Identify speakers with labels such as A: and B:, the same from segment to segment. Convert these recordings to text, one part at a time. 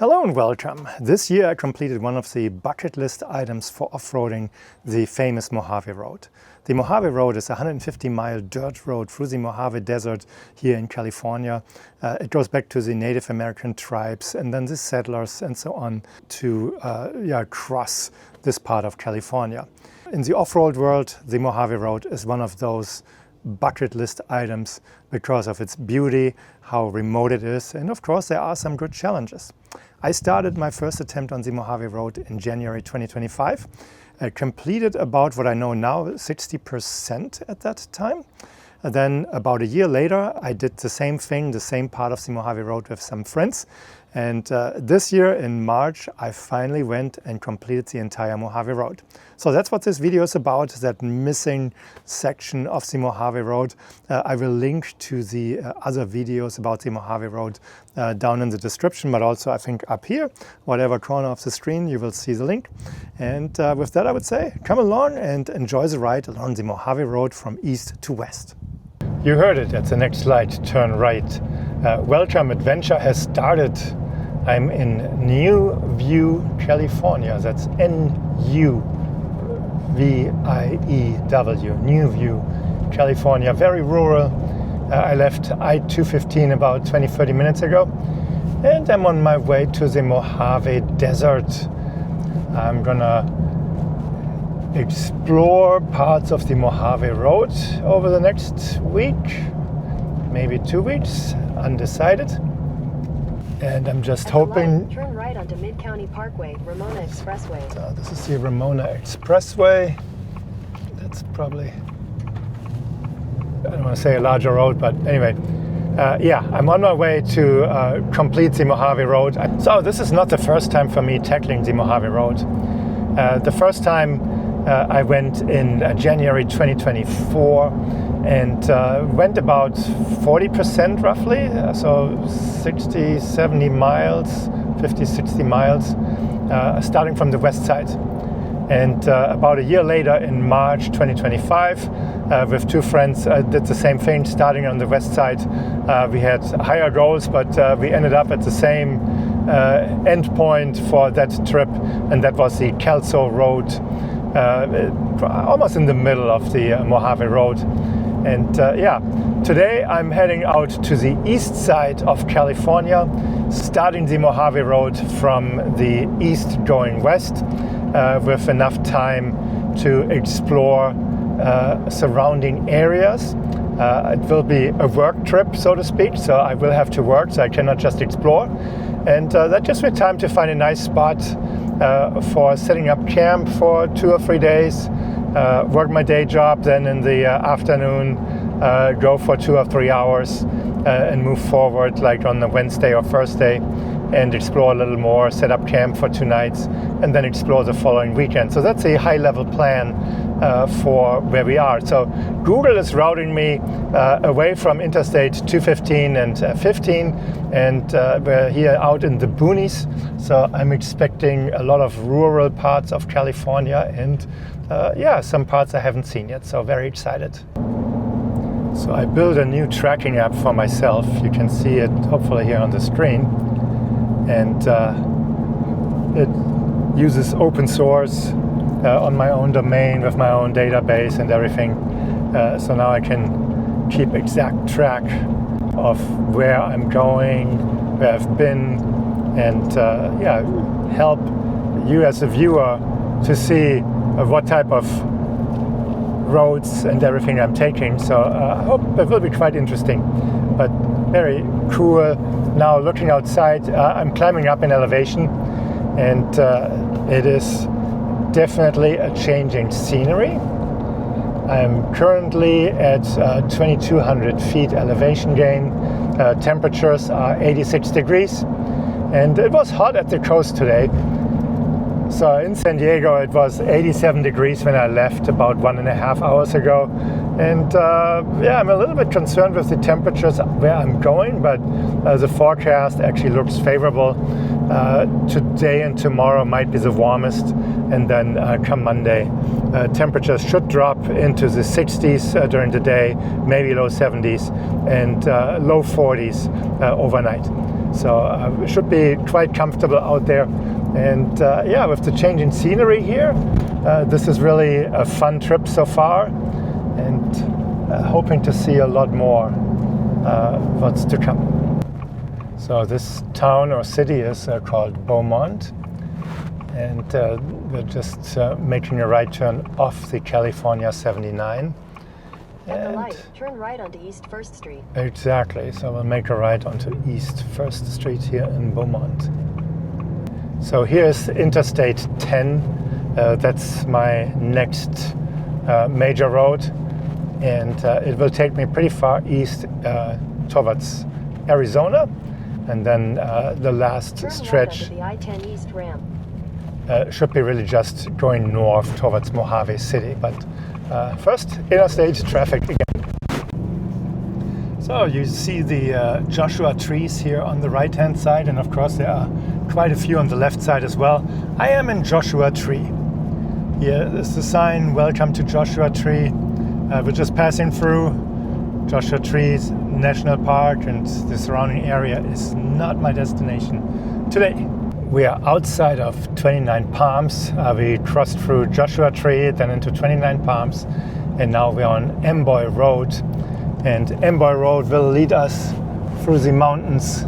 A: Hello and welcome. This year I completed one of the bucket list items for off-roading, the famous Mojave Road. The Mojave Road is a 150-mile dirt road through the Mojave Desert here in California. It goes back to the Native American tribes and then the settlers and so on to cross this part of California. In the off-road world, the Mojave Road is one of those bucket list items because of its beauty, how remote it is, and of course there are some good challenges. I started my first attempt on the Mojave Road in January 2025. I completed about what I know now 60% at that time. And then about a year later I did the same thing, the same part of the Mojave Road with some friends. And this year in March I finally went and completed the entire Mojave Road. So that's what this video is about, that missing section of the Mojave Road. I will link to the other videos about the Mojave Road down in the description, but also I think up here, whatever corner of the screen, you will see the link. And with that I would say, come along and enjoy the ride along the Mojave Road from east to west. You heard it at the next light, turn right. Welcome, adventure has started. I'm in New View, California. That's N-U-V-I-E-W, New View, California. Very rural. I left I-215 about 20-30 minutes ago, and I'm on my way to the Mojave Desert. I'm gonna explore parts of the Mojave Road over the next week, maybe 2 weeks, undecided. And I'm just hoping...
B: Turn right onto Mid-County Parkway, Ramona Expressway.
A: So this is the Ramona Expressway. That's probably, I don't want to say a larger road, but anyway. I'm on my way to complete the Mojave Road. So this is not the first time for me tackling the Mojave Road. The first time I went in January 2024 and went about 40% roughly, so 60, 70 miles, 50, 60 miles, starting from the west side. And about a year later, in March 2025, with two friends, did the same thing, starting on the west side. We had higher goals, but we ended up at the same end point for that trip, and that was the Kelso Road, almost in the middle of the Mojave Road. And today I'm heading out to the east side of California, starting the Mojave Road from the east going west, with enough time to explore surrounding areas. It will be a work trip, so to speak, so I will have to work, so I cannot just explore. And that gives me time to find a nice spot for setting up camp for 2 or 3 days, work my day job, then in the afternoon go for 2 or 3 hours and move forward like on the Wednesday or Thursday and explore a little more, set up camp for 2 nights, and then explore the following weekend. So that's a high-level plan for where we are. So Google is routing me away from Interstate 215 and 15, and we're here out in the boonies. So I'm expecting a lot of rural parts of California and some parts I haven't seen yet, so very excited. So I built a new tracking app for myself. You can see it hopefully here on the screen. And it uses open source on my own domain with my own database and everything. So now I can keep exact track of where I'm going, where I've been, and help you as a viewer to see what type of roads and everything I'm taking. So I hope it will be quite interesting, but very cool. Now looking outside, I'm climbing up in elevation, and it is definitely a changing scenery. I'm currently at 2,200 feet elevation gain. Temperatures are 86 degrees, and it was hot at the coast today. So in San Diego it was 87 degrees when I left about 1.5 hours ago. And I'm a little bit concerned with the temperatures where I'm going, but the forecast actually looks favorable. Today and tomorrow might be the warmest, and then come Monday, temperatures should drop into the 60s during the day, maybe low 70s, and low 40s overnight. So it should be quite comfortable out there. And yeah, with the change in scenery here, this is really a fun trip so far, and hoping to see a lot more what's to come. So this town or city is called Beaumont, and we're just making a right turn off the California 79.
B: At the light, turn right onto East 1st Street.
A: Exactly, so we'll make a right onto East 1st Street here in Beaumont. So here's Interstate 10. That's my next major road, and it will take me pretty far east towards Arizona, and then the last
B: turn
A: stretch
B: right onto the I-10 East ramp.
A: should be really just going north towards Mojave City. But first, interstate traffic again. So you see the Joshua trees here on the right-hand side, and of course there are quite a few on the left side as well. I am in Joshua Tree. Here is the sign, "Welcome to Joshua Tree." We're just passing through Joshua Trees National Park, and the surrounding area is not my destination today. We are outside of 29 Palms. We crossed through Joshua Tree, then into 29 Palms, and now we're on Amboy Road. And Amboy Road will lead us through the mountains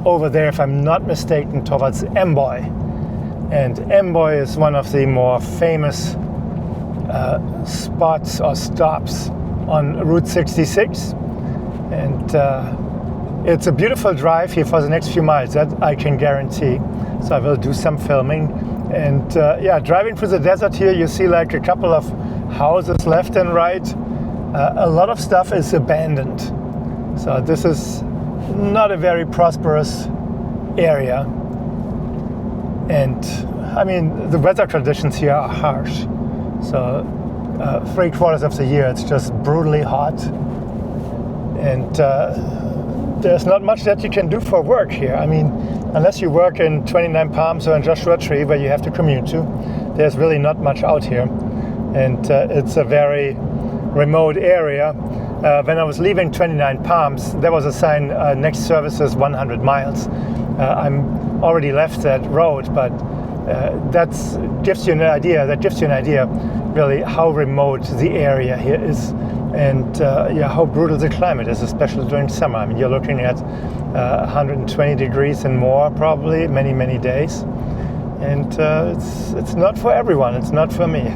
A: over there, if I'm not mistaken, towards Amboy. And Amboy is one of the more famous spots or stops on Route 66. And it's a beautiful drive here for the next few miles, that I can guarantee. So I will do some filming. And yeah, driving through the desert here, you see like a couple of houses left and right. A lot of stuff is abandoned. So this is not a very prosperous area. And I mean, the weather conditions here are harsh. So 3/4 of the year it's just brutally hot. And there's not much that you can do for work here. I mean, unless you work in 29 Palms or in Joshua Tree, where you have to commute to, there's really not much out here. And it's a very remote area. When I was leaving 29 Palms, there was a sign, next service is 100 miles. I'm already left that road, but that gives you an idea really how remote the area here is, and yeah, how brutal the climate is, especially during summer. I mean, you're looking at 120 degrees and more probably many days, and it's not for everyone. It's not for me.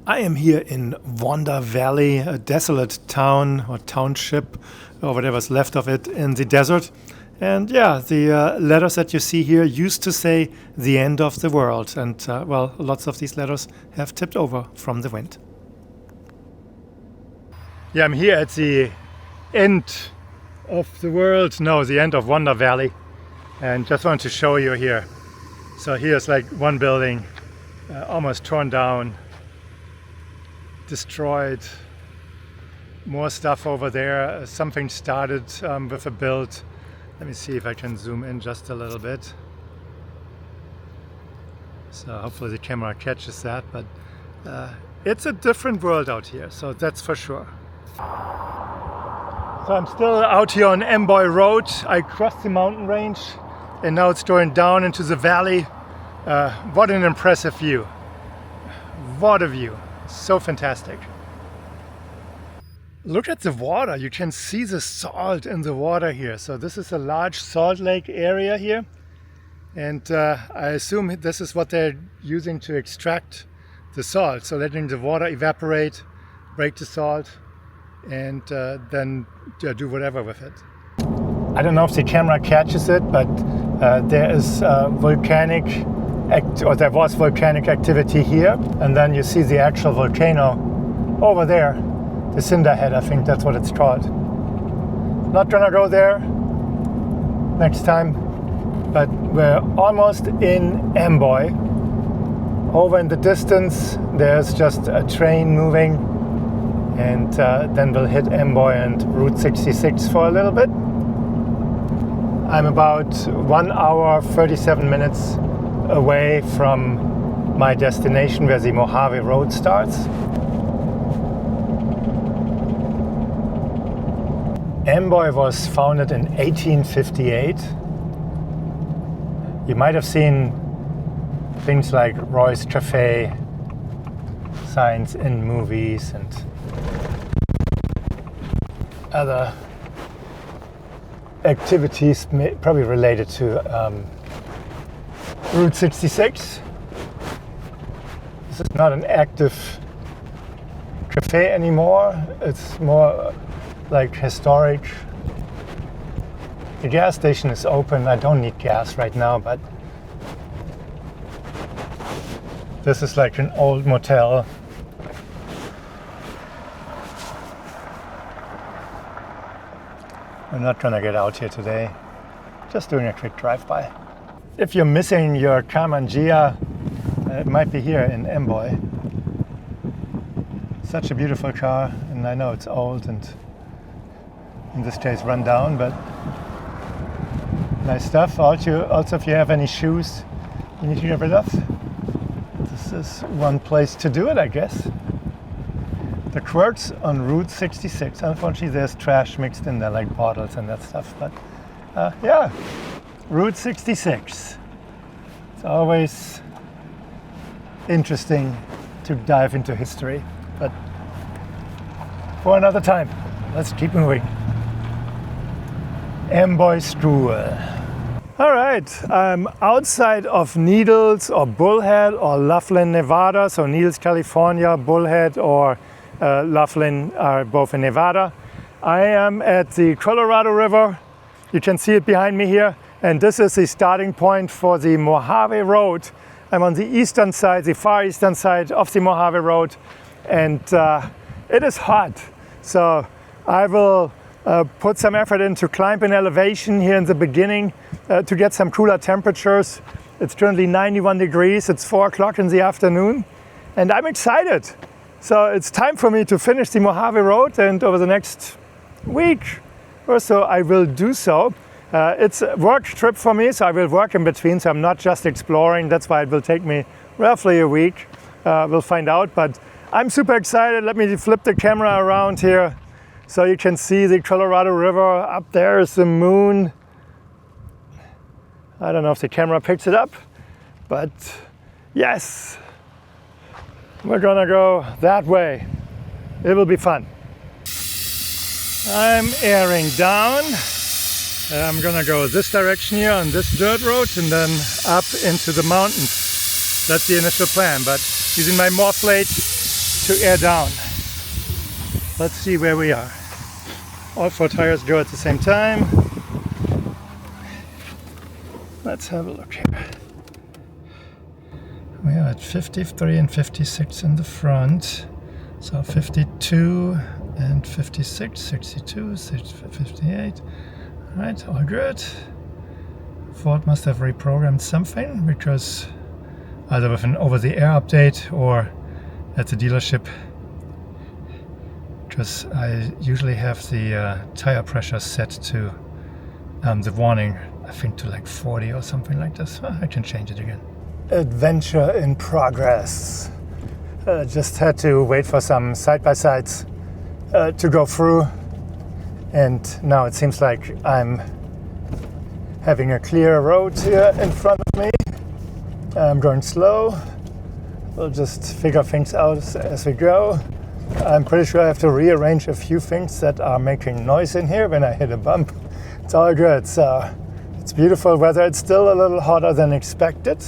A: I am here in Wanda Valley, a desolate town or township, or whatever's left of it in the desert. And yeah, the letters that you see here used to say the end of the world. And well, lots of these letters have tipped over from the wind. Yeah, I'm here at the end of the world. No, the end of Wanda Valley. And just wanted to show you here. So here's like one building almost torn down, destroyed. More stuff over there. Something started with a build. Let me see if I can zoom in just a little bit. So hopefully the camera catches that, but it's a different world out here, so that's for sure. So I'm still out here on Amboy Road. I crossed the mountain range and now it's going down into the valley. What an impressive view. What a view. So fantastic. Look at the water. You can see the salt in the water here. So this is a large salt lake area here. And I assume this is what they're using to extract the salt. So letting the water evaporate, break the salt, and then do whatever with it. I don't know if the camera catches it, but there is there was volcanic activity here. And then you see the actual volcano over there. The Cinder Head, I think that's what it's called. Not gonna go there next time, but we're almost in Amboy. Over in the distance, there's just a train moving, and then we'll hit Amboy and Route 66 for a little bit. I'm about 1 hour, 37 minutes away from my destination where the Mojave Road starts. Amboy was founded in 1858. You might have seen things like Roy's Cafe signs in movies and other activities probably related to Route 66. This is not an active cafe anymore. It's more like historic. The gas station is open. I don't need gas right now, but this is like an old motel. I'm not gonna get out here today. Just doing a quick drive-by. If you're missing your Kamangia, it might be here in Amboy. Such a beautiful car, and I know it's old and in this case run down, but nice stuff. Also, if you have any shoes you need to get rid of, this is one place to do it, I guess. The quirks on Route 66. Unfortunately, there's trash mixed in there, like bottles and that stuff. But yeah, Route 66. It's always interesting to dive into history, but for another time. Let's keep moving. Amboy School. All right, I'm outside of Needles or Bullhead or Laughlin, Nevada. So Needles, California, Bullhead or Laughlin are both in Nevada. I am at the Colorado River. You can see it behind me here. And this is the starting point for the Mojave Road. I'm on the eastern side, the far eastern side of the Mojave Road. And it is hot. So I will put some effort in to climb in elevation here in the beginning to get some cooler temperatures. It's currently 91 degrees. It's 4 o'clock in the afternoon. And I'm excited. So it's time for me to finish the Mojave Road, and over the next week or so I will do so. It's a work trip for me, so I will work in between, so I'm not just exploring. That's why it will take me roughly a week. We'll find out, but I'm super excited. Let me flip the camera around here so you can see the Colorado River. Up there is the moon. I don't know if the camera picks it up, but yes. We're gonna go that way. It will be fun. I'm airing down. I'm gonna go this direction here on this dirt road and then up into the mountains. That's the initial plan, but using my morph blade to air down. Let's see where we are. All 4 tires go at the same time. Let's have a look here. We are at 53 and 56 in the front. So 52 and 56, 62, 58. All right, all good. Ford must have reprogrammed something, because either with an over-the-air update or at the dealership, because I usually have the tire pressure set to the warning, I think to like 40 or something like this. I can change it again. Adventure in progress. Just had to wait for some side-by-sides to go through, and now it seems like I'm having a clear road here in front of me. I'm going slow. We'll just figure things out as we go. I'm pretty sure I have to rearrange a few things that are making noise in here when I hit a bump. It's all good. So it's beautiful weather. It's still a little hotter than expected.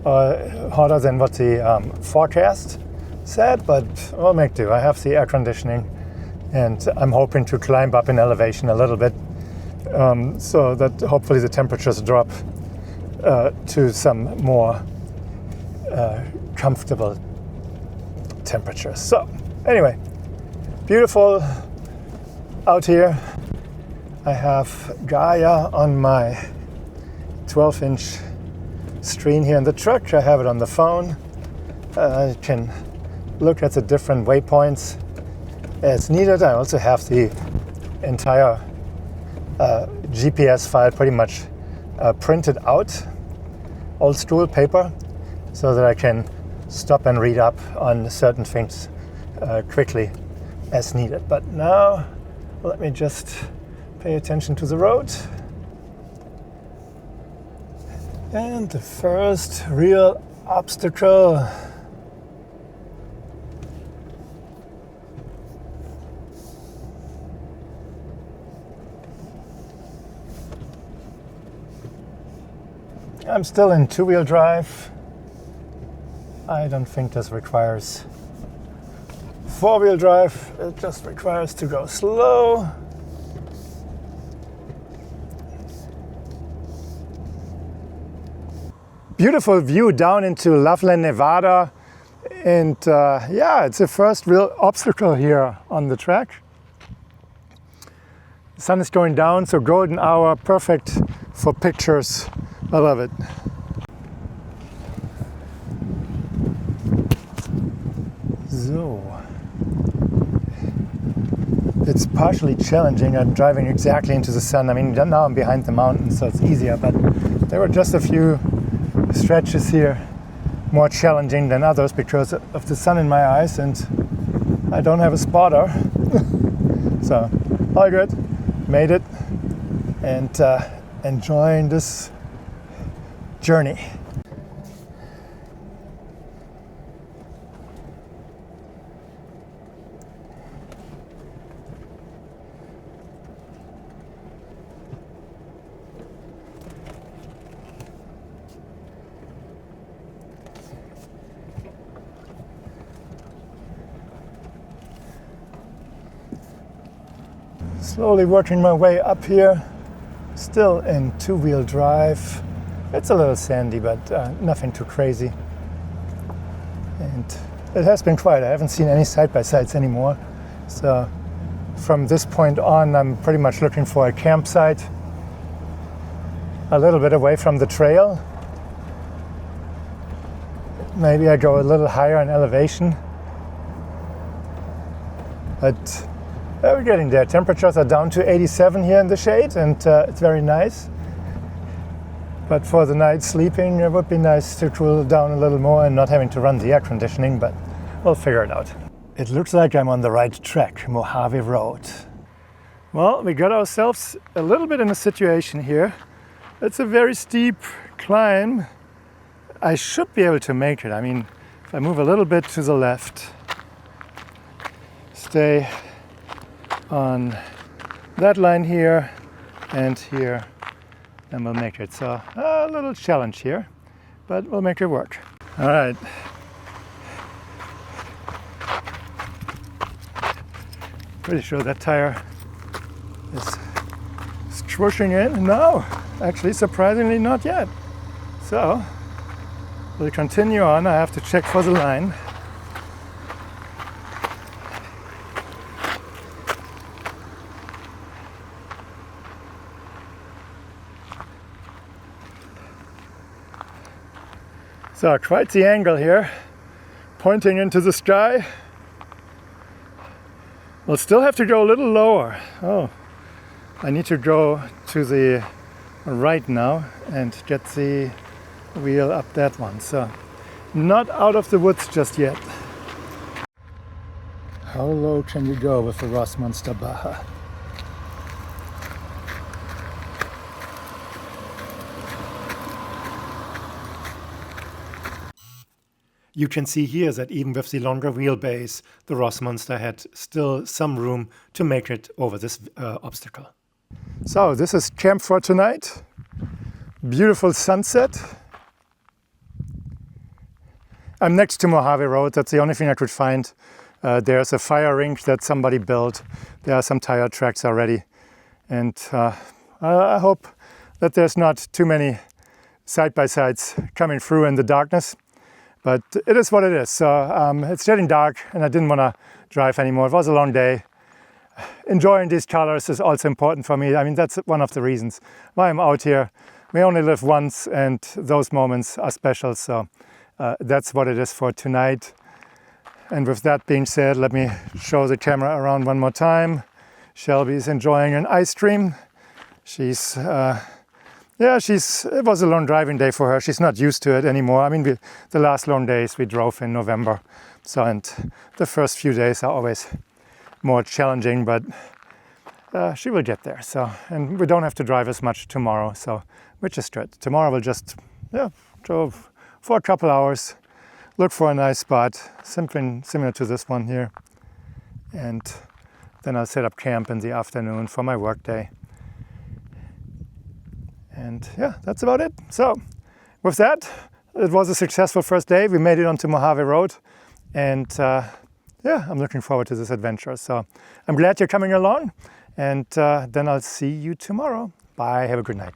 A: Hotter than what the forecast said, but we'll make do. I have the air conditioning, and I'm hoping to climb up in elevation a little bit so that hopefully the temperatures drop to some more comfortable temperatures. So anyway, beautiful out here. I have Gaia on my 12-inch screen here in the truck. I have it on the phone. I can look at the different waypoints as needed. I also have the entire GPS file pretty much printed out, old school paper, so that I can stop and read up on certain things quickly as needed. But now let me just Pay attention to the road. And the first real obstacle. I'm still in two-wheel drive. I don't think this requires four-wheel drive. It just requires to go slow. Beautiful view down into Loveland, Nevada. And yeah, it's the first real obstacle here on the track. The sun is going down, so golden hour, perfect for pictures. I love it. So, it's partially challenging. I'm driving exactly into the sun. I mean, now I'm behind the mountain, so it's easier, but there were just a few stretches here more challenging than others because of the sun in my eyes, and I don't have a spotter. So, all good. Made it, and enjoying this journey. Slowly working my way up here, still in two-wheel drive. It's a little sandy, but nothing too crazy. And it has been quiet. I haven't seen any side-by-sides anymore. So from this point on, I'm pretty much looking for a campsite a little bit away from the trail. Maybe I go a little higher in elevation. But we're getting there. Temperatures are down to 87 here in the shade, and it's very nice. But for the night sleeping, it would be nice to cool down a little more and not having to run the air conditioning, but we'll figure it out. It looks like I'm on the right track, Mojave Road. Well, we got ourselves a little bit in a situation here. It's a very steep climb. I should be able to make it. I mean, if I move a little bit to the left, stay on that line here and here, and we'll make it. So a little challenge here, but we'll make it work. All right. Pretty sure that tire is swooshing in. No, actually surprisingly not yet. So we'll continue on. I have to check for the line. So quite the angle here, pointing into the sky. We'll still have to go a little lower. Oh, I need to go to the right now and get the wheel up that one. So not out of the woods just yet. How low can you go with the Rossmonster Baja? You can see here that even with the longer wheelbase, the Rossmonster had still some room to make it over this obstacle. So this is camp for tonight. Beautiful sunset. I'm next to Mojave Road. That's the only thing I could find. There's a fire rink that somebody built. There are some tire tracks already. And I hope that there's not too many side-by-sides coming through in the darkness. But it is what it is. So it's getting dark and I didn't want to drive anymore. It was a long day. Enjoying these colors is also important for me. I mean, that's one of the reasons why I'm out here. We only live once and those moments are special. So that's what it is for tonight. And with that being said, let me show the camera around one more time. Shelby is enjoying an ice cream. It was a long driving day for her. She's not used to it anymore. I mean, the last long days we drove in November. So, and the first few days are always more challenging, but she will get there. So, and we don't have to drive as much tomorrow, so which is good. Tomorrow we'll just drove for a couple hours, look for a nice spot, something similar to this one here, and then I'll set up camp in the afternoon for my work day. And yeah, that's about it. So with that, it was a successful first day. We made it onto Mojave Road, and yeah, I'm looking forward to this adventure. So I'm glad you're coming along, and then I'll see you tomorrow. Bye, have a good night.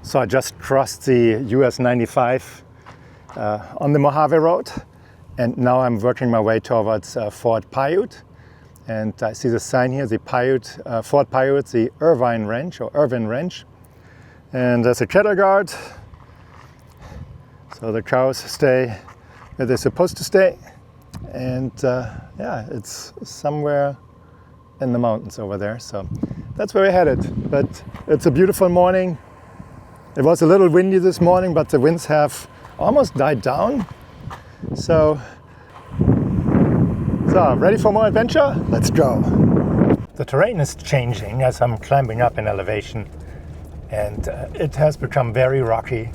A: So I just crossed the US 95 on the Mojave Road, and now I'm working my way towards Fort Piute. And I see the sign here, the Fort Piute, the Irvine Ranch, or Irvine Ranch. And there's a cattle guard. So the cows stay where they're supposed to stay. And yeah, it's somewhere in the mountains over there. So that's where we're headed. But it's a beautiful morning. It was a little windy this morning, but the winds have almost died down. So ready for more adventure? Let's go. The terrain is changing as I'm climbing up in elevation, and it has become very rocky.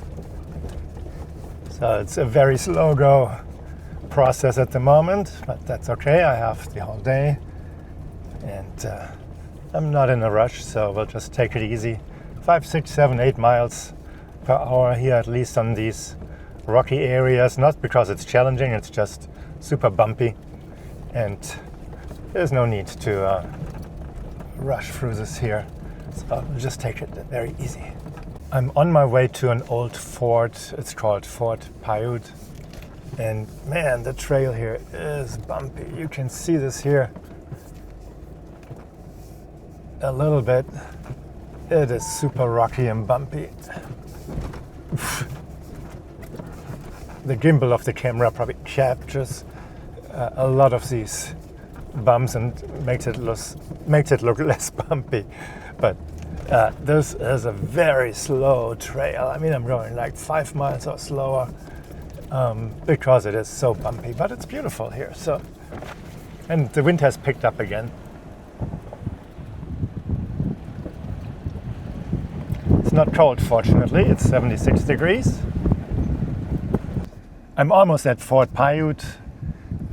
A: So it's a very slow go process at the moment, but that's okay. I have the whole day, and I'm not in a rush, so we'll just take it easy. 5, 6, 7, 8 miles per hour here, at least on these rocky areas, not because it's challenging, it's just super bumpy. And there's no need to rush through this here. So I'll just take it very easy. I'm on my way to an old fort. It's called Fort Piute. And man, the trail here is bumpy. You can see this here a little bit. It is super rocky and bumpy. The gimbal of the camera probably captures a lot of these bumps and makes it look less bumpy. But this is a very slow trail. I mean, I'm going like 5 miles or slower because it is so bumpy, but it's beautiful here. So, and the wind has picked up again. It's not cold, fortunately. It's 76 degrees. I'm almost at Fort Piute.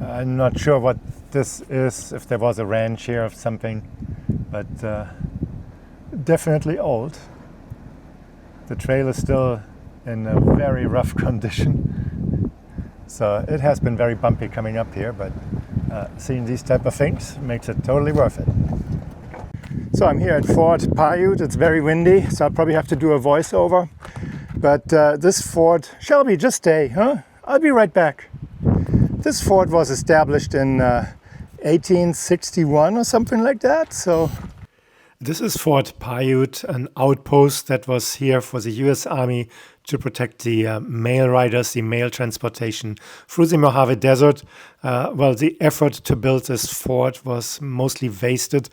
A: I'm not sure what this is, if there was a ranch here or something, but definitely old. The trail is still in a very rough condition. So it has been very bumpy coming up here, but seeing these type of things makes it totally worth it. So I'm here at Fort Piute. It's very windy, so I'll probably have to do a voiceover. But this fort, Shelby, just stay, huh? I'll be right back. This fort was established in 1861 or something like that. So this is Fort Piute, an outpost that was here for the US Army to protect the mail riders, the mail transportation through the Mojave Desert. Well, the effort to build this fort was mostly wasted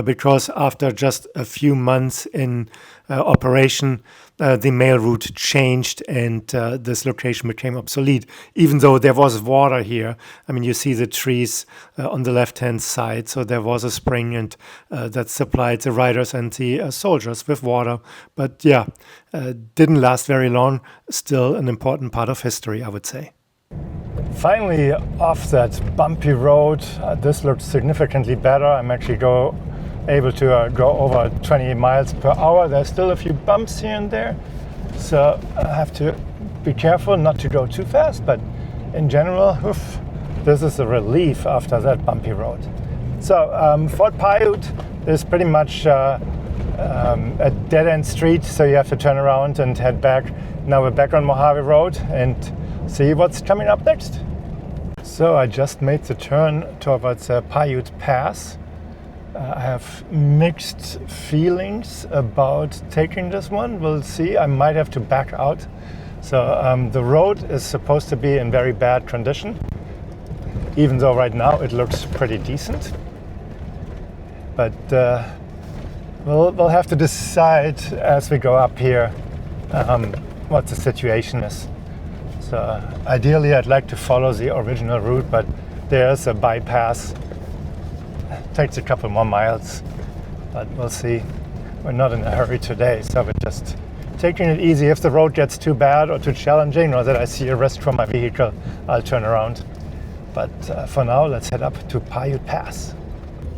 A: because after just a few months in operation, the mail route changed and this location became obsolete, even though there was water here. I mean, you see the trees on the left-hand side, so there was a spring and that supplied the riders and the soldiers with water. But yeah, didn't last very long. Still an important part of history, I would say. Finally, off that bumpy road, this looks significantly better. I'm actually able to go over 20 miles per hour. There's still a few bumps here and there, so I have to be careful not to go too fast, but in general, this is a relief after that bumpy road. So Fort Piute is pretty much a dead-end street, so you have to turn around and head back. Now we're back on Mojave Road and see what's coming up next. So I just made the turn towards Piute Pass. I have mixed feelings about taking this one. We'll see. I might have to back out. So the road is supposed to be in very bad condition, even though right now it looks pretty decent. But we'll have to decide as we go up here what the situation is. So ideally I'd like to follow the original route, but there's a bypass. Takes a couple more miles, but we'll see. We're not in a hurry today, so we're just taking it easy. If the road gets too bad or too challenging, or that I see a risk from my vehicle, I'll turn around. But for now, let's head up to Piute Pass.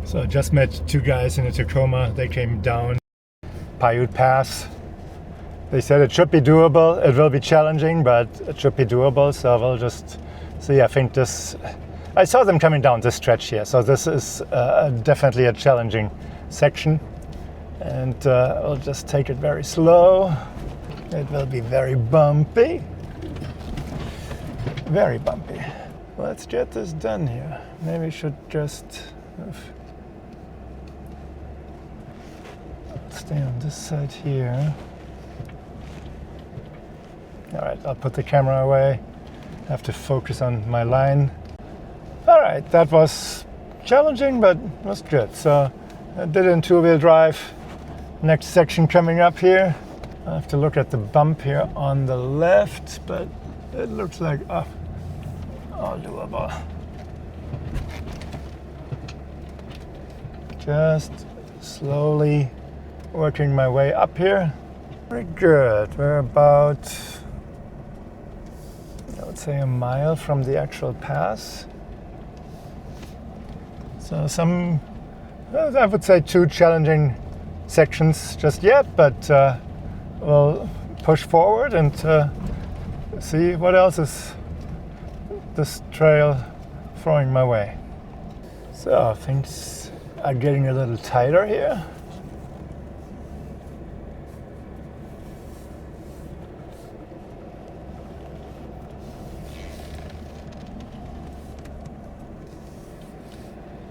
A: So I just met two guys in a Tacoma. They came down Piute Pass. They said it should be doable. It will be challenging, but it should be doable. So we'll just see. I think this, I saw them coming down this stretch here. So this is definitely a challenging section. And we'll just take it very slow. It will be very bumpy. Very bumpy. Let's get this done here. Maybe we should just stay on this side here. All right, I'll put the camera away. I have to focus on my line. All right, that was challenging, but was good. So I did it in two-wheel drive. Next section coming up here. I have to look at the bump here on the left, but it looks like all doable. Just slowly working my way up here. Very good. We're about, I would say, a mile from the actual pass. So some, I would say, two challenging sections just yet, but we'll push forward and see what else is this trail throwing my way. So things are getting a little tighter here.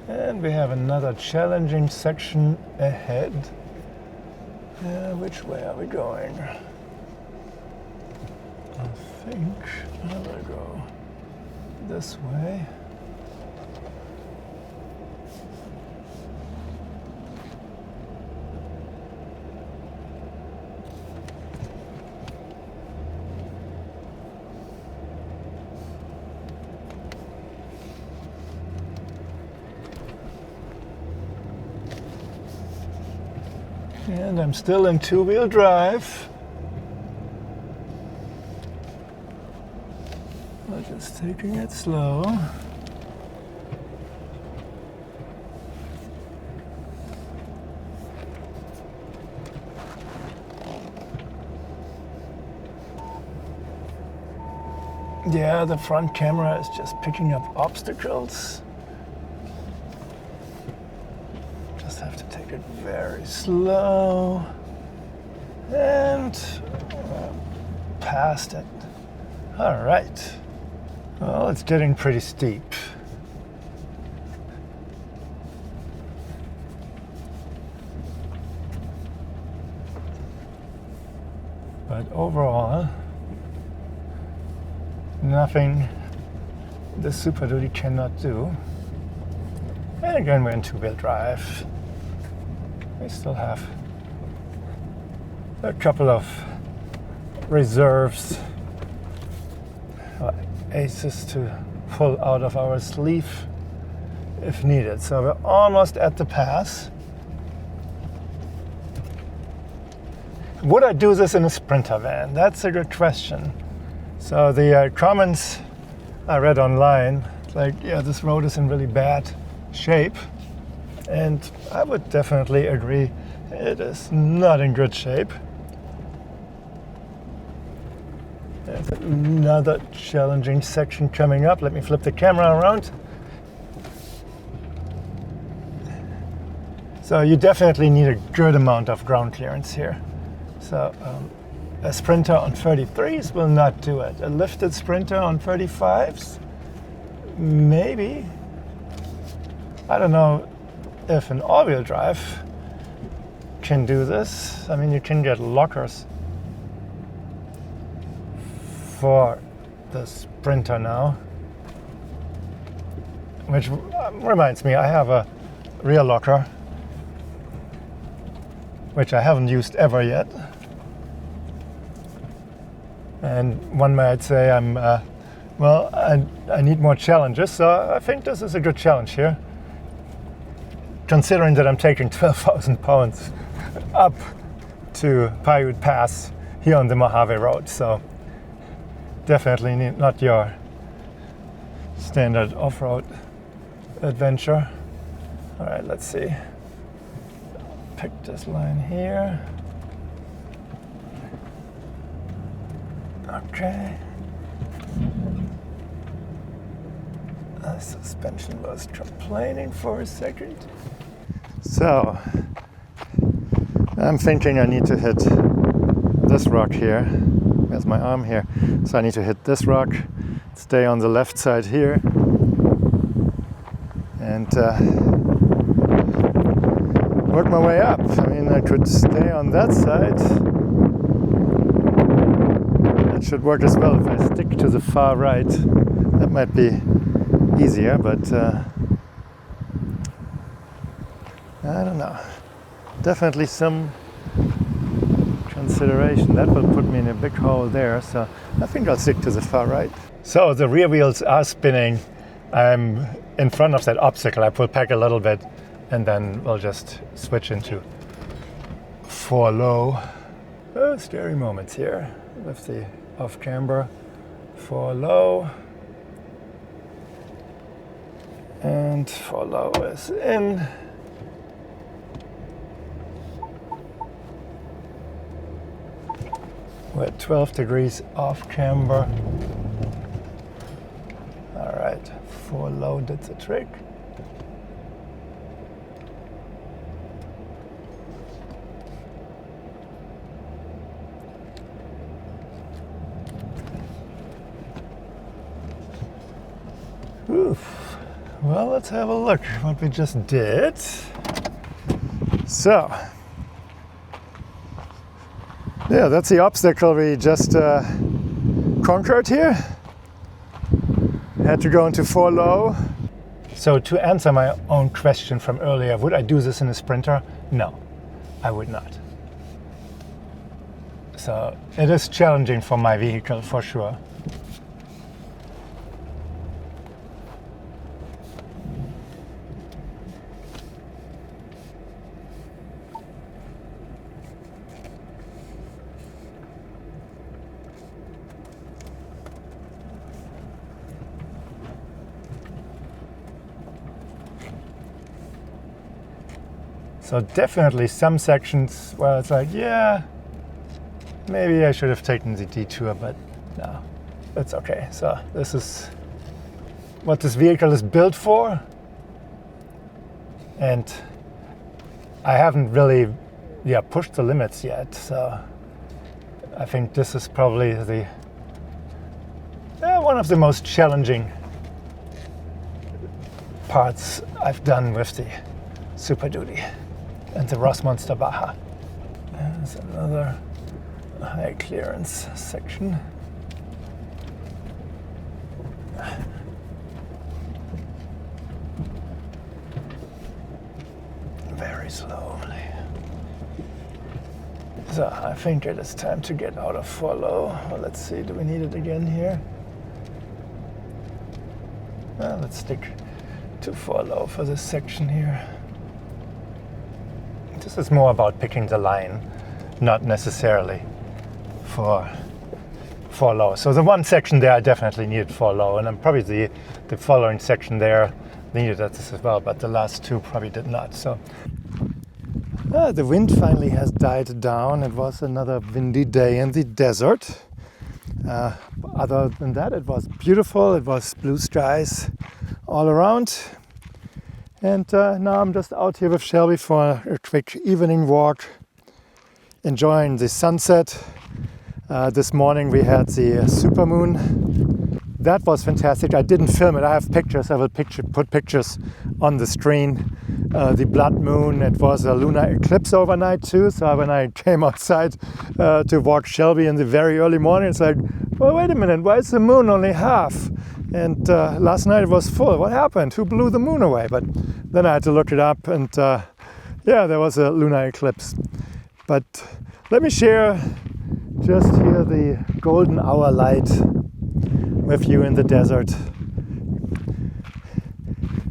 A: And we have another challenging section ahead. Which way are we going? I think I'm gonna go this way. And I'm still in two-wheel drive. I'm just taking it slow. Yeah, the front camera is just picking up obstacles. Just have to take it very slow. And past it. All right. Well, it's getting pretty steep. But overall, nothing the Super Duty cannot do. And again, we're in two-wheel drive. We still have a couple of reserves, aces to pull out of our sleeve if needed. So we're almost at the pass. Would I do this in a Sprinter van? That's a good question. So the comments I read online, like, yeah, this road is in really bad shape. And I would definitely agree, it is not in good shape. There's another challenging section coming up. Let me flip the camera around. So you definitely need a good amount of ground clearance here. So a Sprinter on 33s will not do it. A lifted Sprinter on 35s, maybe. I don't know if an all-wheel drive can do this. I mean, you can get lockers for the Sprinter now. Which reminds me, I have a rear locker, which I haven't used ever yet. And one might say I need more challenges, so I think this is a good challenge here. considering that I'm taking 12,000 pounds up to Piute Pass here on the Mojave Road. So definitely not your standard off-road adventure. All right, let's see. Pick this line here. Okay. The suspension was complaining for a second. So I'm thinking I need to hit this rock here. Where's my arm here? So I need to hit this rock, stay on the left side here, and work my way up. I mean, I could stay on that side. That should work as well if I stick to the far right. That might be easier, but I don't know. Definitely some consideration. That will put me in a big hole there, so I think I'll stick to the far right. So the rear wheels are spinning. I'm in front of that obstacle. I pull back a little bit and then we'll just switch into 4 low. Scary moments here with the off-camber. 4 low. And 4 low is in. We're at 12 degrees off camber. All right, 4 low did the trick. Oof. Well, let's have a look what we just did. So, yeah, that's the obstacle we just conquered here. Had to go into 4 low. So to answer my own question from earlier, would I do this in a Sprinter? No, I would not. So it is challenging for my vehicle for sure. So definitely some sections where it's like, yeah, maybe I should have taken the detour, but no, it's okay. So this is what this vehicle is built for. And I haven't really, pushed the limits yet. So I think this is probably the one of the most challenging parts I've done with the Super Duty and the Rossmonster Baja. There's another high clearance section. Very slowly. So I think it is time to get out of 4 low. Well, let's see, do we need it again here? Well, let's stick to 4 low for this section here. This is more about picking the line, not necessarily for 4 low. So the one section there I definitely needed 4 low, and then probably the following section there needed that as well, but the last 2 probably did not. So the wind finally has died down. It was another windy day in the desert. Other than that, it was beautiful. It was blue skies all around. And now I'm just out here with Shelby for a quick evening walk, enjoying the sunset. This morning we had the Supermoon. That was fantastic. I didn't film it. I have pictures. I will put pictures on the screen. The blood moon. It was a lunar eclipse overnight too. So when I came outside to walk Shelby in the very early morning, it's like, well, wait a minute. Why is the moon only half? And last night it was full. What happened? Who blew the moon away? But then I had to look it up, and there was a lunar eclipse. But let me share just here the golden hour light with you in the desert.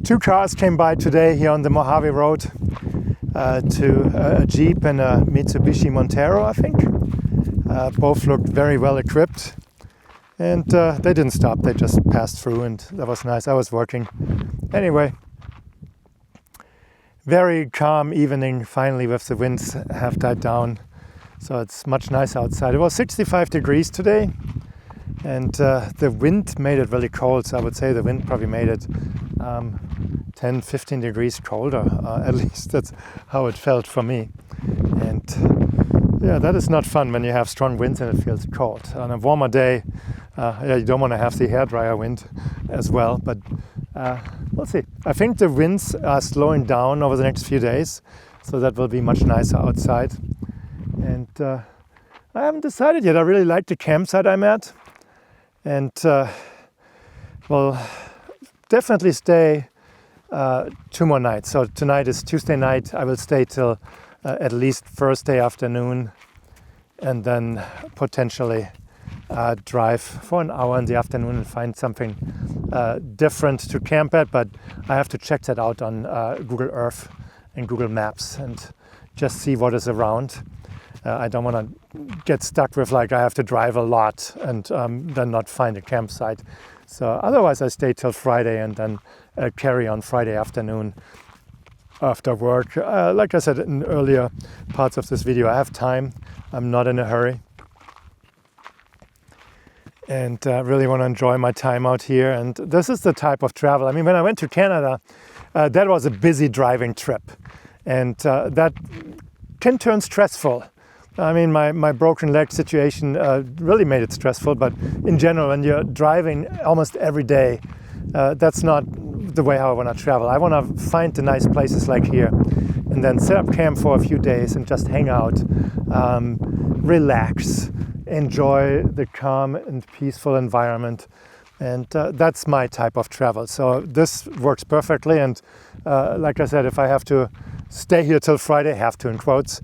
A: Two cars came by today here on the Mojave Road, to a Jeep and a Mitsubishi Montero, I think. Both looked very well equipped, and they didn't stop, they just passed through, and that was nice. I was working. Anyway, very calm evening finally, with the winds have died down, so it's much nicer outside. It was 65 degrees today, and the wind made it really cold, so I would say the wind probably made it 10-15 degrees colder, at least that's how it felt for me. And yeah, that is not fun when you have strong winds and it feels cold. On a warmer day, yeah, you don't want to have the hairdryer wind as well, but we'll see. I think the winds are slowing down over the next few days, so that will be much nicer outside. And I haven't decided yet. I really like the campsite I'm at, and will definitely stay 2 more nights. So tonight is Tuesday night. I will stay till at least Thursday afternoon, and then potentially drive for an hour in the afternoon and find something different to camp at. But I have to check that out on Google Earth and Google Maps and just see what is around. I don't want to get stuck with like I have to drive a lot and then not find a campsite. So otherwise I stay till Friday and then carry on Friday afternoon after work. Like I said in earlier parts of this video, I have time. I'm not in a hurry. And really want to enjoy my time out here. And this is the type of travel. I mean, when I went to Canada, that was a busy driving trip. And that can turn stressful. I mean, my broken leg situation really made it stressful, but in general, when you're driving almost every day, that's not the way how I want to travel. I want to find the nice places like here, and then set up camp for a few days and just hang out, relax, enjoy the calm and peaceful environment. And that's my type of travel. So this works perfectly. And like I said, if I have to stay here till Friday, have to in quotes,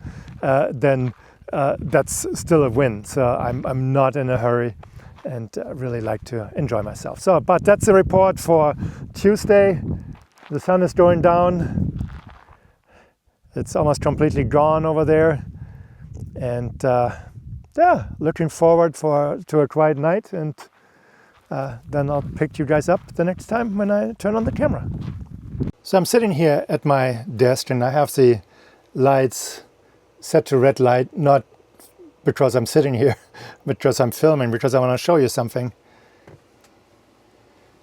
A: then that's still a win. So I'm not in a hurry and really like to enjoy myself. So, but that's the report for Tuesday. The sun is going down. It's almost completely gone over there. And yeah, looking forward to a quiet night. And then I'll pick you guys up the next time when I turn on the camera. So I'm sitting here at my desk and I have the lights set to red light, not because I'm sitting here, but because I'm filming, because I want to show you something.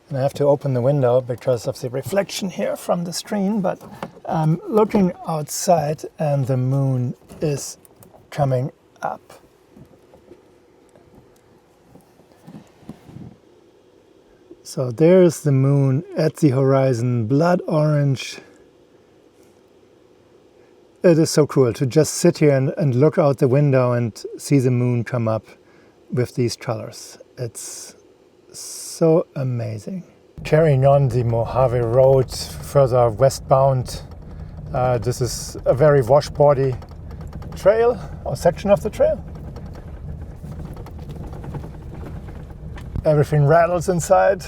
A: And I have to open the window because of the reflection here from the screen, but I'm looking outside and the moon is coming up. So there's the moon at the horizon, blood orange. It is so cool to just sit here and look out the window and see the moon come up with these colors. It's so amazing. Carrying on the Mojave Road further westbound. This is a very washboardy trail or section of the trail. Everything rattles inside.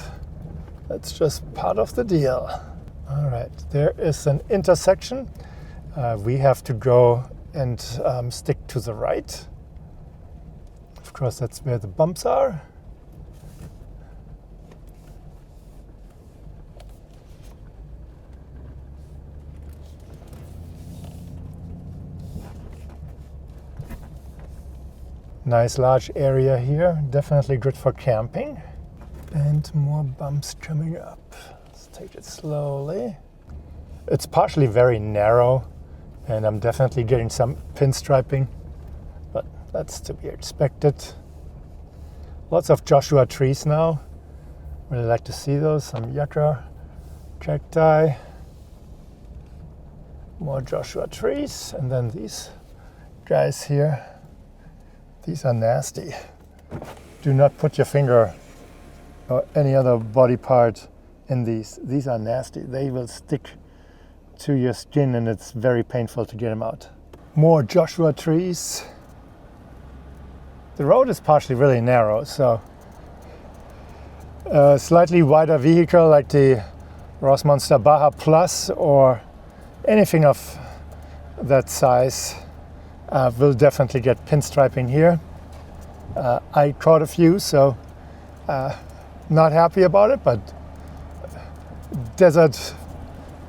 A: That's just part of the deal. All right, there is an intersection. We have to go and stick to the right. Of course, that's where the bumps are. Nice large area here, definitely good for camping. And more bumps coming up. Let's take it slowly. It's partially very narrow, and I'm definitely getting some pinstriping, but that's to be expected. Lots of Joshua trees now. Really like to see those. Some yucca, cacti, more Joshua trees, and then these guys here. These are nasty. Do not put your finger or any other body part in these. These are nasty. They will stick to your skin and it's very painful to get them out. More Joshua trees. The road is partially really narrow, so a slightly wider vehicle like the Rossmonster Baja Plus or anything of that size will definitely get pinstriping here. I caught a few, so not happy about it, but desert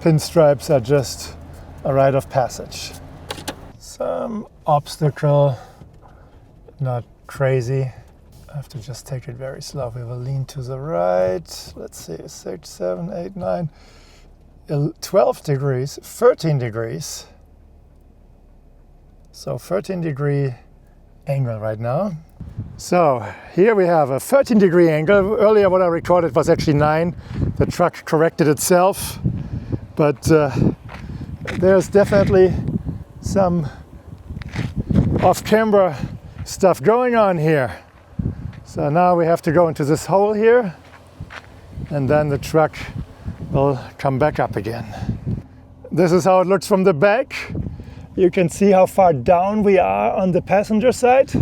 A: pinstripes are just a rite of passage. Some obstacle, not crazy. I have to just take it very slow. We will lean to the right. Let's see, 6, 7, 8, 9, 12 degrees, 13 degrees. So 13-degree angle right now. So here we have a 13-degree angle. Earlier what I recorded was actually 9. The truck corrected itself, but there's definitely some off-camber stuff going on here. So now we have to go into this hole here, and then the truck will come back up again. This is how it looks from the back. You can see how far down we are on the passenger side.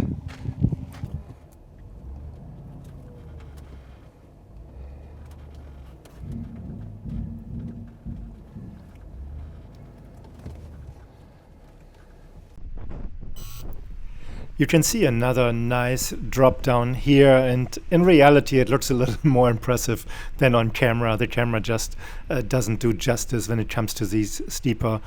A: You can see another nice drop down here, and in reality it looks a little more impressive than on camera. The camera just doesn't do justice when it comes to these steeper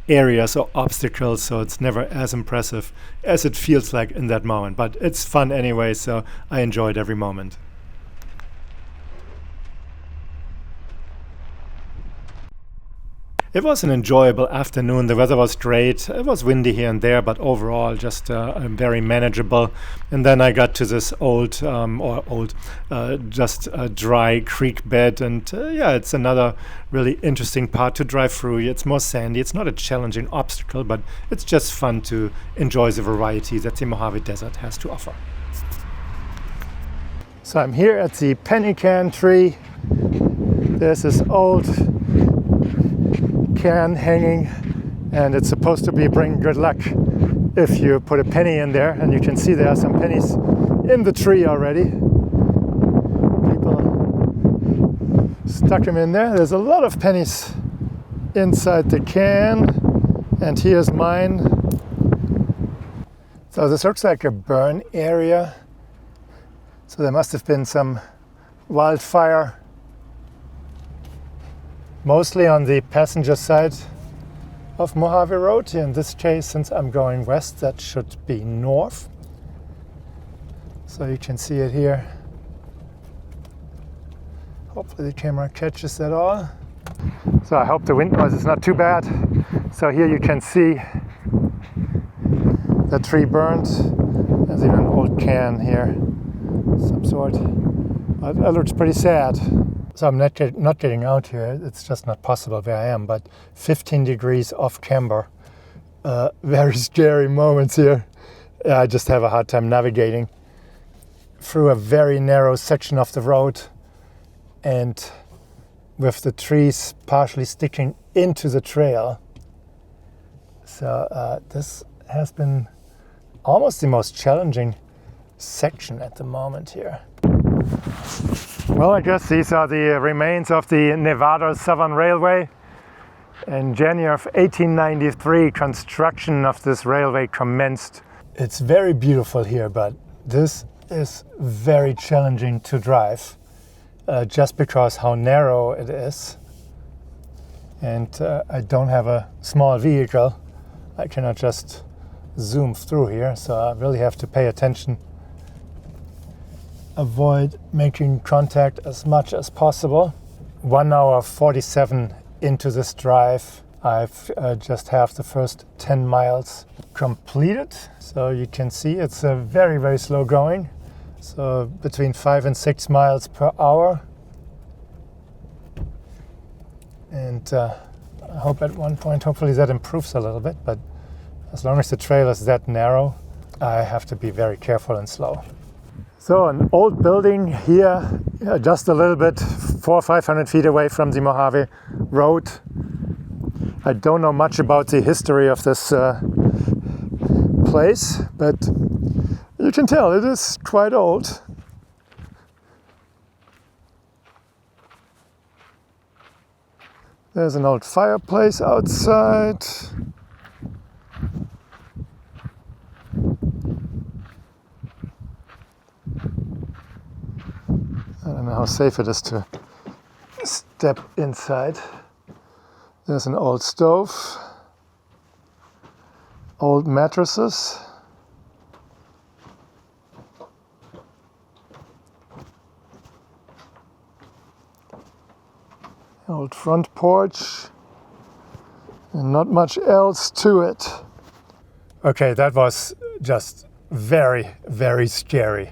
A: areas or obstacles, so it's never as impressive as it feels like in that moment. But it's fun anyway, so I enjoyed every moment. It was an enjoyable afternoon. The weather was great. It was windy here and there, but overall just very manageable. And then I got to this just a dry creek bed. And yeah, it's another really interesting part to drive through. It's more sandy. It's not a challenging obstacle, but it's just fun to enjoy the variety that the Mojave Desert has to offer. So I'm here at the Pentagon Tree. There's this old can hanging, and it's supposed to be bring good luck if you put a penny in there, and you can see there are some pennies in the tree already. People stuck them in there. There's a lot of pennies inside the can, and here's mine. So this looks like a burn area, so there must have been some wildfire, mostly on the passenger side of Mojave Road. In this case, since I'm going west, that should be north. So you can see it here. Hopefully the camera catches that all. So I hope the wind noise is not too bad. So here you can see the tree burned. There's even an old can here, some sort. But it looks pretty sad. So I'm not getting out here, it's just not possible where I am, but 15 degrees off camber. Very scary moments here. I just have a hard time navigating through a very narrow section of the road, and with the trees partially sticking into the trail. So this has been almost the most challenging section at the moment here. Well, I guess these are the remains of the Nevada Southern Railway. In January of 1893, construction of this railway commenced. It's very beautiful here, but this is very challenging to drive, just because how narrow it is. And I don't have a small vehicle. I cannot just zoom through here, so I really have to pay attention. Avoid making contact as much as possible. 1 hour 47 into this drive. I've just have the first 10 miles completed. So you can see it's very, very slow going. So between 5 and 6 miles per hour. And I hope at one point, hopefully that improves a little bit. But as long as the trail is that narrow, I have to be very careful and slow. So an old building here, just a little bit, 400 or 500 feet away from the Mojave Road. I don't know much about the history of this place, but you can tell it is quite old. There's an old fireplace outside. I don't know how safe it is to step inside. There's an old stove, old mattresses. Old front porch, and not much else to it. Okay, that was just very, very scary.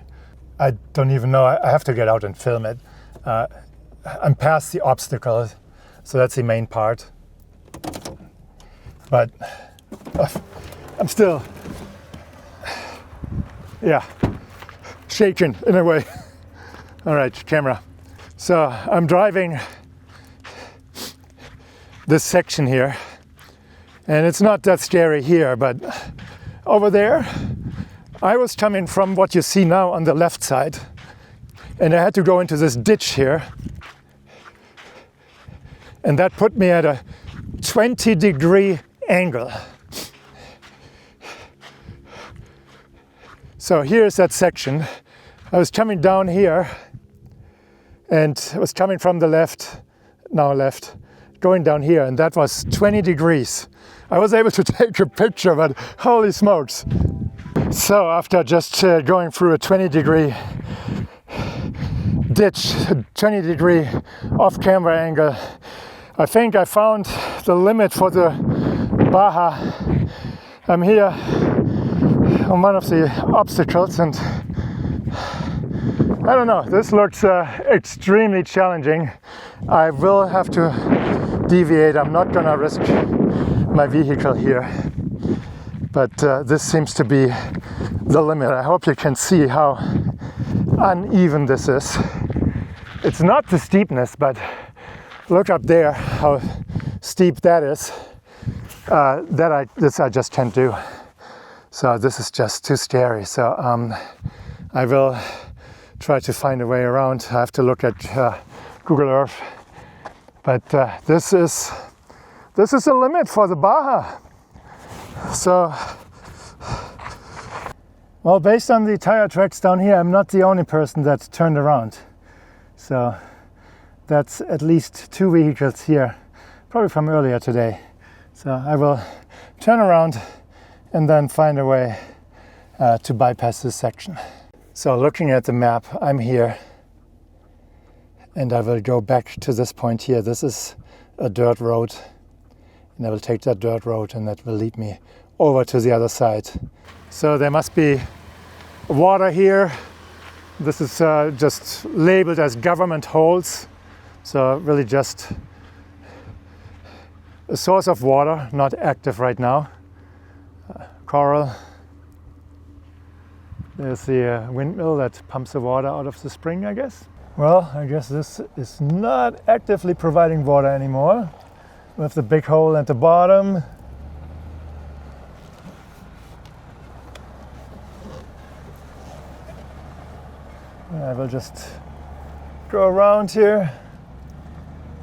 A: I don't even know, I have to get out and film it. I'm past the obstacle, so that's the main part. But I'm still, yeah, shaking in a way. All right, camera. So I'm driving this section here, and it's not that scary here, but over there I was coming from what you see now on the left side, and I had to go into this ditch here, and that put me at a 20-degree angle. So here's that section. I was coming down here, and I was coming from the left, now left, going down here, and that was 20 degrees. I was able to take a picture, but holy smokes. So after just going through a 20-degree ditch, a 20-degree off-camber angle, I think I found the limit for the Baja. I'm here on one of the obstacles, and I don't know, this looks extremely challenging. I will have to deviate. I'm not gonna risk my vehicle here, but this seems to be the limit. I hope you can see how uneven this is. It's not the steepness, but look up there how steep that is. This I just can't do. So this is just too scary. So I will try to find a way around. I have to look at Google Earth. But this is the limit for the Baja. So, well, based on the tire tracks down here, I'm not the only person that turned around. So that's at least 2 vehicles here, probably from earlier today. So I will turn around and then find a way to bypass this section. So looking at the map, I'm here, and I will go back to this point here. This is a dirt road, and I will take that dirt road, and that will lead me over to the other side. So there must be water here. This is just labeled as government holes. So really just a source of water, not active right now. Coral. There's the windmill that pumps the water out of the spring, I guess. Well, I guess this is not actively providing water anymore, with the big hole at the bottom. I will just go around here,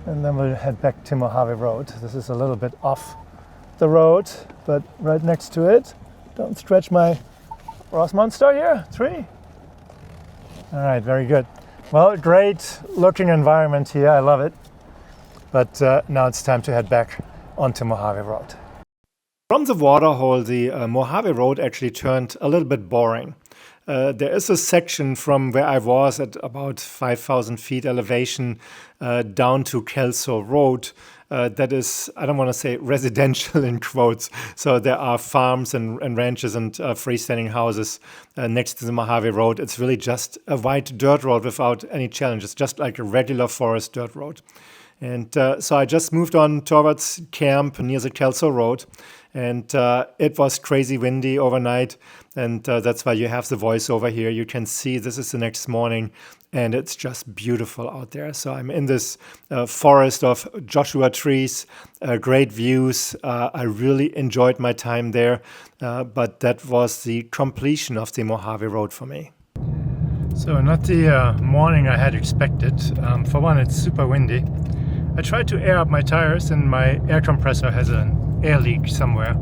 A: and then we'll head back to Mojave Road. This is a little bit off the road, but right next to it. Don't stretch my Rossmonster here, tree. All right, very good. Well, great looking environment here, I love it. But now it's time to head back onto Mojave Road. From the waterhole, the Mojave Road actually turned a little bit boring. There is a section from where I was at about 5,000 feet elevation down to Kelso Road that is, I don't want to say residential in quotes. So there are farms and ranches and freestanding houses next to the Mojave Road. It's really just a white dirt road without any challenge. It's just like a regular forest dirt road. And so I just moved on towards camp near the Kelso Road, and it was crazy windy overnight, and that's why you have the voiceover here. You can see this is the next morning, and it's just beautiful out there. So I'm in this forest of Joshua trees, great views. I really enjoyed my time there, but that was the completion of the Mojave Road for me. So not the morning I had expected. For one, it's super windy. I tried to air up my tires and my air compressor has an air leak somewhere.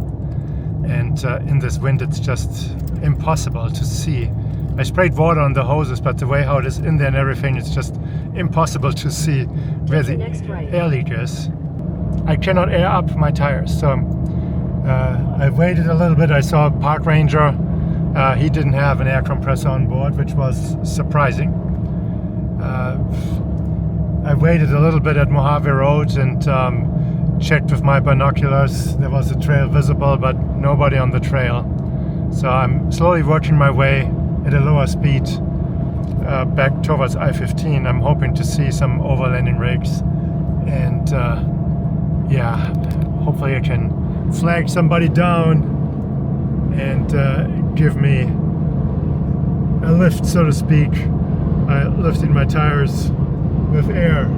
A: And in this wind it's just impossible to see. I sprayed water on the hoses, but the way how it is in there and everything, it's just impossible to see where the air leak is. I cannot air up my tires, so I waited a little bit. I saw a park ranger. He didn't have an air compressor on board, which was surprising. I waited a little bit at Mojave Road and checked with my binoculars. There was a trail visible, but nobody on the trail. So I'm slowly working my way at a lower speed back towards I-15. I'm hoping to see some overlanding rigs, and yeah, hopefully I can flag somebody down and give me a lift, so to speak, lifting my tires with air.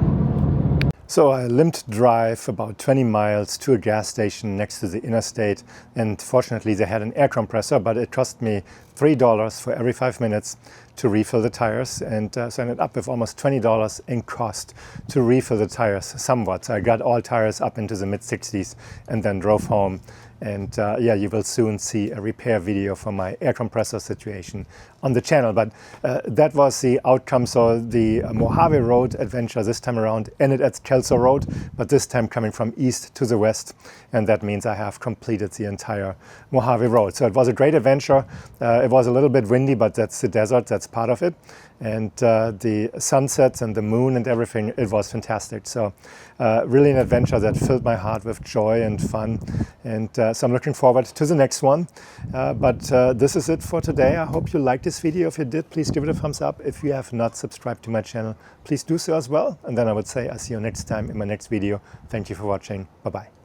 A: So I limped drive about 20 miles to a gas station next to the interstate, and fortunately they had an air compressor, but it cost me $3 for every 5 minutes to refill the tires, and so I ended up with almost $20 in cost to refill the tires somewhat. So I got all tires up into the mid-60s and then drove home. And yeah, you will soon see a repair video for my air compressor situation on the channel. But that was the outcome. So the Mojave Road adventure this time around ended at Kelso Road, but this time coming from east to the west. And that means I have completed the entire Mojave Road. So it was a great adventure. It was a little bit windy, but that's the desert, that's part of it. And the sunsets and the moon and everything, it was fantastic. So really an adventure that filled my heart with joy and fun. And so I'm looking forward to the next one. But this is it for today. I hope you liked this video. If you did, please give it a thumbs up. If you have not subscribed to my channel, please do so as well. And then I would say I'll see you next time in my next video. Thank you for watching. Bye-bye.